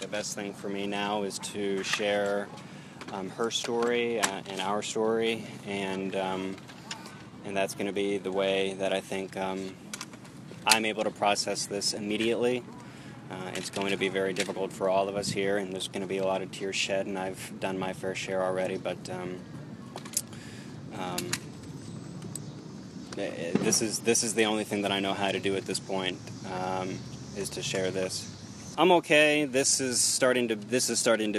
the best thing for me now is to share her story and our story, and that's going to be the way that I think I'm able to process this immediately. It's going to be very difficult for all of us here, and there's going to be a lot of tears shed, and I've done my fair share already, but this is the only thing that I know how to do at this point, is to share this. I'm okay. This is starting to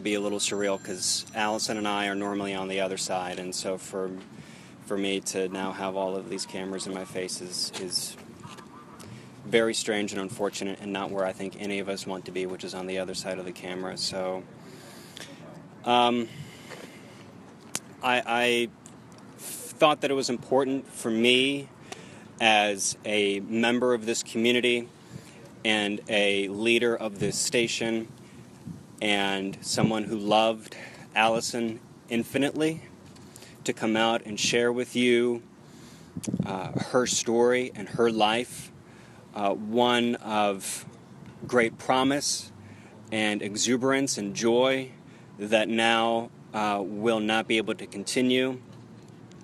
be a little surreal because Alison and I are normally on the other side, and so for me to now have all of these cameras in my face is very strange and unfortunate, and not where I think any of us want to be, which is on the other side of the camera. So I thought that it was important for me as a member of this community and a leader of this station and someone who loved Alison infinitely to come out and share with you her story and her life, one of great promise and exuberance and joy that now will not be able to continue.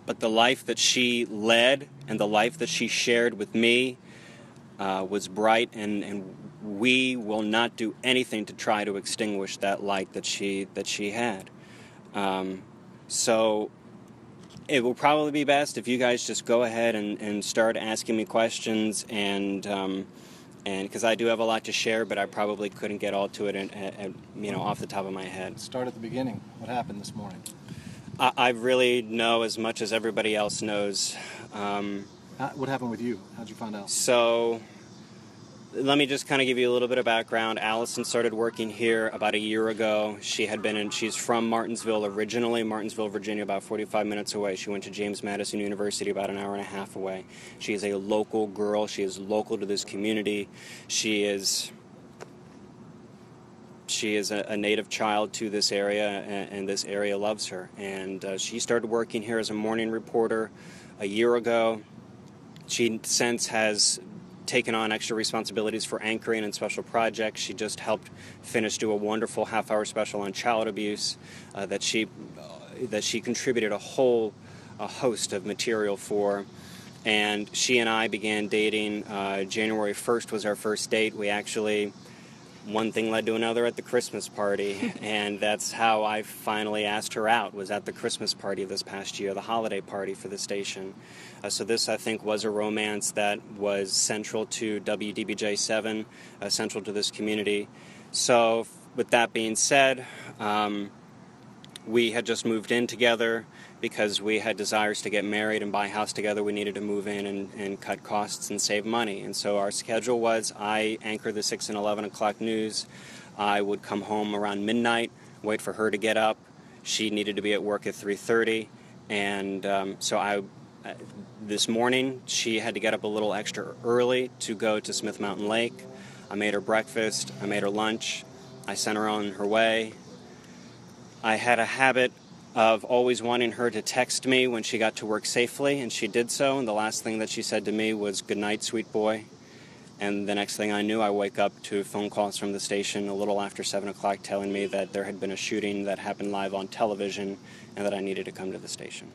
But the life that she led and the life that she shared with me was bright, and we will not do anything to try to extinguish that light that she had. So it will probably be best if you guys just go ahead and start asking me questions, and because I do have a lot to share, but I probably couldn't get all to it off the top of my head. Start at the beginning. What happened this morning? I really know as much as everybody else knows. What happened with you? How'd you find out? So let me just kind of give you a little bit of background. Allison started working here about a year ago. She's from Martinsville originally, Martinsville, Virginia, about 45 minutes away. She went to James Madison University about an hour and a half away. She is a local girl. She is local to this community. She is a native child to this area, and this area loves her. And she started working here as a morning reporter a year ago. She since has taken on extra responsibilities for anchoring and special projects. She just helped do a wonderful half-hour special on child abuse that she contributed a host of material for. And she and I began dating. January 1st was our first date. We actually, one thing led to another at the Christmas party, and that's how I finally asked her out, was at the Christmas party this past year, the holiday party for the station. So this, I think, was a romance that was central to WDBJ-7, central to this community. So with that being said, we had just moved in together because we had desires to get married and buy a house together. We needed to move in and cut costs and save money. And so our schedule was, I anchor the 6 and 11 o'clock news. I would come home around midnight, wait for her to get up. She needed to be at work at 3:30. And this morning, she had to get up a little extra early to go to Smith Mountain Lake. I made her breakfast. I made her lunch. I sent her on her way. I had a habit of always wanting her to text me when she got to work safely, and she did so, and the last thing that she said to me was, "Good night, sweet boy." And the next thing I knew, I wake up to phone calls from the station a little after 7 o'clock telling me that there had been a shooting that happened live on television and that I needed to come to the station.